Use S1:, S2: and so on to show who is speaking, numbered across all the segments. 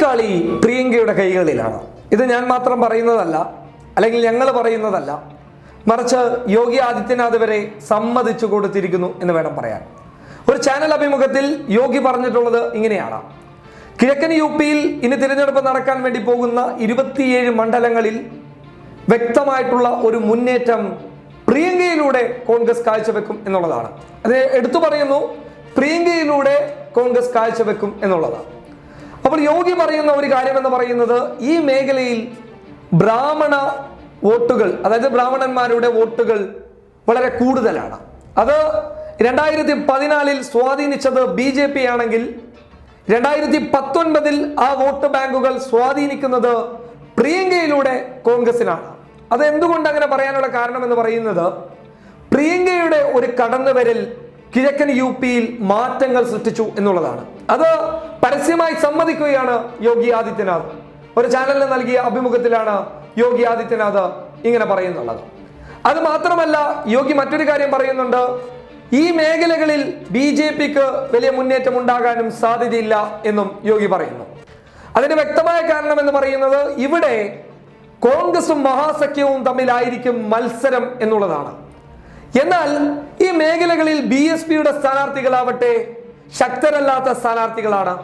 S1: കളി പ്രിയങ്കയുടെ കൈകളിലാണ്. ഇത് ഞാൻ മാത്രം പറയുന്നതല്ല, അല്ലെങ്കിൽ ഞങ്ങൾ പറയുന്നതല്ല, മറിച്ച് യോഗി ആദിത്യനാഥ് വരെ സമ്മതിച്ചു കൊടുത്തിരിക്കുന്നു എന്ന് വേണം പറയാൻ. ഒരു ചാനൽ അഭിമുഖത്തിൽ യോഗി പറഞ്ഞിട്ടുള്ളത് ഇങ്ങനെയാണ്: കിഴക്കൻ യു.പിയിൽ ഇനി തിരഞ്ഞെടുപ്പ് നടക്കാൻ വേണ്ടി പോകുന്ന 27 മണ്ഡലങ്ങളിൽ വ്യക്തമായിട്ടുള്ള ഒരു മുന്നേറ്റം പ്രിയങ്കയിലൂടെ കോൺഗ്രസ് കാഴ്ചവെക്കും എന്നുള്ളതാണ്. അത് എടുത്തു പറയുന്നു, പ്രിയങ്കയിലൂടെ കോൺഗ്രസ് കാഴ്ചവെക്കും എന്നുള്ളതാണ്. അപ്പോൾ യോഗി പറയുന്ന ഒരു കാര്യം എന്ന് പറയുന്നത്, ഈ മേഖലയിൽ ബ്രാഹ്മണ വോട്ടുകൾ, അതായത് ബ്രാഹ്മണന്മാരുടെ വോട്ടുകൾ വളരെ കൂടുതലാണ്. അത് 2014 സ്വാധീനിച്ചത് BJP ആണെങ്കിൽ 2019 ആ വോട്ട് ബാങ്കുകൾ സ്വാധീനിക്കുന്നത് പ്രിയങ്കയിലൂടെ കോൺഗ്രസിനാണ്. അത് എന്തുകൊണ്ട് അങ്ങനെ പറയാനുള്ള കാരണം എന്ന് പറയുന്നത്, പ്രിയങ്കയുടെ ഒരു കടന്നുവരൽ കിഴക്കൻ യു.പിയിൽ മാറ്റങ്ങൾ സൃഷ്ടിച്ചു എന്നുള്ളതാണ്. അത് പരസ്യമായി സമ്മതിക്കുകയാണ് യോഗി ആദിത്യനാഥ്. ഒരു ചാനലിന് നൽകിയ അഭിമുഖത്തിലാണ് യോഗി ആദിത്യനാഥ് ഇങ്ങനെ പറയുന്നുള്ളത്. അത് മാത്രമല്ല, യോഗി മറ്റൊരു കാര്യം പറയുന്നുണ്ട്: ഈ മേഖലകളിൽ BJPക്ക് വലിയ മുന്നേറ്റം ഉണ്ടാകാനും സാധ്യതയില്ല എന്നും യോഗി പറയുന്നു. അതിന് വ്യക്തമായ കാരണം എന്ന് പറയുന്നത്, ഇവിടെ കോൺഗ്രസും മഹാസഖ്യവും തമ്മിലായിരിക്കും മത്സരം എന്നുള്ളതാണ്. എന്നാൽ ഈ മേഖലകളിൽ BSPയുടെ സ്ഥാനാർത്ഥികളാവട്ടെ ശക്തരല്ലാത്ത സ്ഥാനാർത്ഥികളാണ്.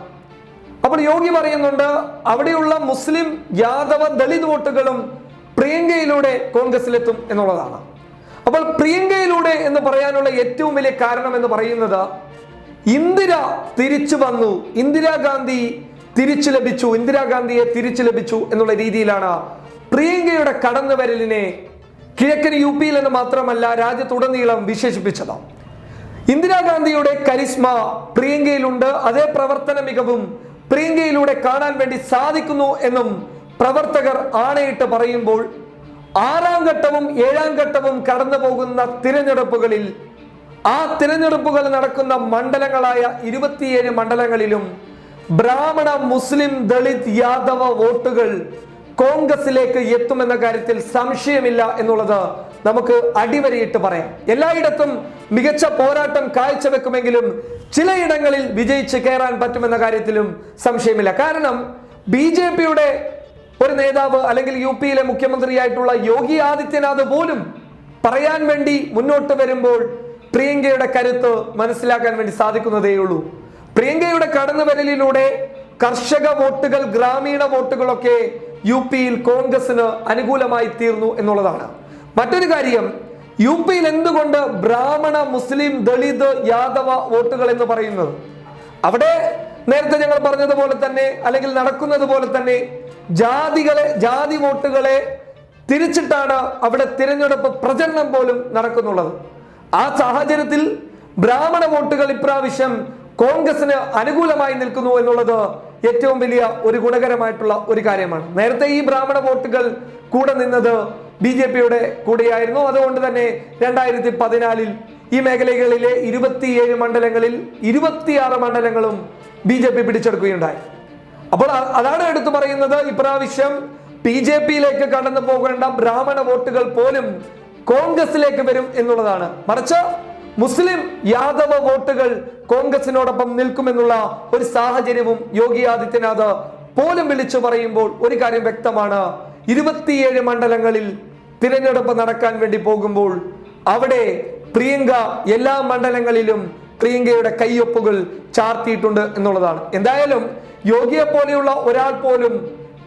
S1: അപ്പോൾ യോഗി പറയുന്നുണ്ട്, അവിടെയുള്ള മുസ്ലിം, യാദവ, ദളിത് വോട്ടുകളും പ്രിയങ്കയിലൂടെ കോൺഗ്രസിലെത്തും എന്നുള്ളതാണ്. അപ്പോൾ പ്രിയങ്കയിലൂടെ എന്ന് പറയാനുള്ള ഏറ്റവും വലിയ കാരണം എന്ന് പറയുന്നത്, ഇന്ദിര തിരിച്ചു വന്നു, ഇന്ദിരാഗാന്ധിയെ തിരിച്ചു ലഭിച്ചു എന്നുള്ള രീതിയിലാണ് പ്രിയങ്കയുടെ കടന്നുവരലിനെ കിഴക്കൻ യു.പിയിൽ എന്ന് മാത്രമല്ല രാജ്യത്തുടനീളം വിശേഷിപ്പിച്ചത്. ഇന്ദിരാഗാന്ധിയുടെ കരിസ്മ പ്രിയങ്കയിലുണ്ട്, അതേ പ്രവർത്തന മികവും പ്രിയങ്കയിലൂടെ കാണാൻ വേണ്ടി സാധിക്കുന്നു എന്നും പ്രവർത്തകർ ആണയിട്ട് പറയുമ്പോൾ, 6ാം ഘട്ടവും 7ാം ഘട്ടവും കടന്നു പോകുന്ന തിരഞ്ഞെടുപ്പുകളിൽ, ആ തിരഞ്ഞെടുപ്പുകൾ നടക്കുന്ന മണ്ഡലങ്ങളായ 27 മണ്ഡലങ്ങളിലും ബ്രാഹ്മണ, മുസ്ലിം, ദളിത്, യാദവ വോട്ടുകൾ കോൺഗ്രസിലേക്ക് എത്തുമെന്ന കാര്യത്തിൽ സംശയമില്ല എന്നുള്ളത് നമുക്ക് അടിവരയിട്ട് പറയാം. എല്ലായിടത്തും മികച്ച പോരാട്ടം കാഴ്ചവെക്കുമെങ്കിലും ചിലയിടങ്ങളിൽ വിജയിച്ച് കയറാൻ പറ്റുമെന്ന കാര്യത്തിലും സംശയമില്ല. കാരണം BJPയുടെ ഒരു നേതാവ്, അല്ലെങ്കിൽ യു.പിയിലെ മുഖ്യമന്ത്രിയായിട്ടുള്ള യോഗി ആദിത്യനാഥ് പോലും പറയാൻ വേണ്ടി മുന്നോട്ട് വരുമ്പോൾ പ്രിയങ്കയുടെ കരുത്ത് മനസ്സിലാക്കാൻ വേണ്ടി സാധിക്കുന്നതേയുള്ളൂ. പ്രിയങ്കയുടെ കടന്നുവരലിലൂടെ കർഷക വോട്ടുകൾ, ഗ്രാമീണ വോട്ടുകളൊക്കെ യു.പിയിൽ കോൺഗ്രസിന് അനുകൂലമായി തീർന്നു എന്നുള്ളതാണ്. മറ്റൊരു കാര്യം, യു.പിയിൽ എന്തുകൊണ്ട് ബ്രാഹ്മണ, മുസ്ലിം, ദളിത്, യാദവ വോട്ടുകൾ എന്ന് പറയുന്നത്, അവിടെ നേരത്തെ ഞങ്ങൾ പറഞ്ഞതുപോലെ തന്നെ, അല്ലെങ്കിൽ നടക്കുന്നത് പോലെ തന്നെ ജാതി വോട്ടുകളെ തിരിച്ചിട്ടാണ് അവിടെ തിരഞ്ഞെടുപ്പ് പ്രചരണം പോലും നടക്കുന്നുള്ളത്. ആ സാഹചര്യത്തിൽ ബ്രാഹ്മണ വോട്ടുകൾ ഇപ്രാവശ്യം കോൺഗ്രസിന് അനുകൂലമായി നിൽക്കുന്നു എന്നുള്ളത് ഏറ്റവും വലിയ ഒരു ഗുണകരമായിട്ടുള്ള ഒരു കാര്യമാണ്. നേരത്തെ ഈ ബ്രാഹ്മണ വോട്ടുകൾ കൂടെ നിന്നത് BJPയുടെ കൂടെയായിരുന്നു. അതുകൊണ്ട് തന്നെ 2014 ഈ മേഖലകളിലെ 27 മണ്ഡലങ്ങളിൽ 26 മണ്ഡലങ്ങളും BJP പിടിച്ചെടുക്കുകയുണ്ടായി. അപ്പോൾ അതാണ് എടുത്തു പറയുന്നത്, ഇപ്രാവശ്യം BJPയിലേക്ക് കടന്നു പോകേണ്ട ബ്രാഹ്മണ വോട്ടുകൾ പോലും കോൺഗ്രസിലേക്ക് വരും എന്നുള്ളതാണ്. മറിച്ച് മുസ്ലിം, യാദവ വോട്ടുകൾ കോൺഗ്രസിനോടൊപ്പം നിൽക്കുമെന്നുള്ള ഒരു സാഹചര്യവും യോഗി ആദിത്യനാഥ് പോലും വിളിച്ചു പറയുമ്പോൾ ഒരു കാര്യം വ്യക്തമാണ്: 27 മണ്ഡലങ്ങളിൽ തിരഞ്ഞെടുപ്പ് നടക്കാൻ വേണ്ടി പോകുമ്പോൾ അവിടെ പ്രിയങ്ക എല്ലാ മണ്ഡലങ്ങളിലും പ്രിയങ്കയുടെ കയ്യൊപ്പുകൾ ചാർത്തിയിട്ടുണ്ട് എന്നുള്ളതാണ്. എന്തായാലും യോഗിയെ പോലെയുള്ള ഒരാൾ പോലും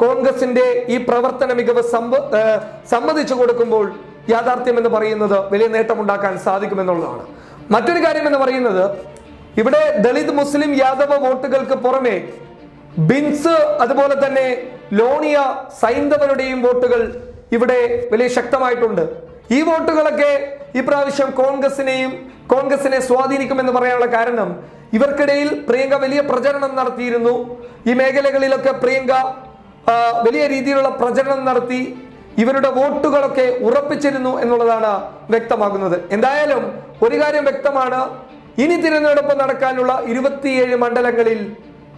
S1: കോൺഗ്രസിന്റെ ഈ പ്രവർത്തന മികവ് സമ്മതിച്ചു കൊടുക്കുമ്പോൾ യാഥാർത്ഥ്യം എന്ന് പറയുന്നത് വലിയ നേട്ടമുണ്ടാക്കാൻ സാധിക്കുമെന്നുള്ളതാണ്. മറ്റൊരു കാര്യം എന്ന് പറയുന്നത്, ഇവിടെ ദളിത്, മുസ്ലിം, യാദവ വോട്ടുകൾക്ക് പുറമെ ബിൻസ്, അതുപോലെ തന്നെ ലോണിയ, സൈന്ധവരുടെയും വോട്ടുകൾ ഇവിടെ വലിയ ശക്തമായിട്ടുണ്ട്. ഈ വോട്ടുകളൊക്കെ ഇപ്രാവശ്യം കോൺഗ്രസിനെ സ്വാധീനിക്കുമെന്ന് പറയാനുള്ള കാരണം, ഇവർക്കിടയിൽ പ്രിയങ്ക വലിയ പ്രചരണം നടത്തിയിരുന്നു. ഈ മേഖലകളിലൊക്കെ പ്രിയങ്ക വലിയ രീതിയിലുള്ള പ്രചരണം നടത്തി ഇവരുടെ വോട്ടുകളൊക്കെ ഉറപ്പിച്ചിരുന്നു എന്നുള്ളതാണ് വ്യക്തമാകുന്നത്. എന്തായാലും ഒരു കാര്യം വ്യക്തമാണ്, ഇനി തിരഞ്ഞെടുപ്പ് നടക്കാനുള്ള 27 മണ്ഡലങ്ങളിൽ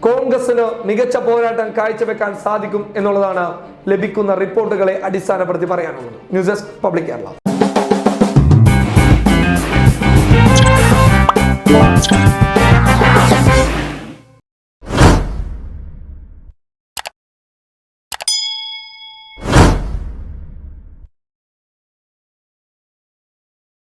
S1: കോൺഗ്രസിന് മികച്ച പോരാട്ടം കാഴ്ചവെക്കാൻ സാധിക്കും എന്നുള്ളതാണ് ലഭിക്കുന്ന റിപ്പോർട്ടുകളെ അടിസ്ഥാനപ്പെടുത്തി പറയാനുള്ളത്. News desk public Kerala.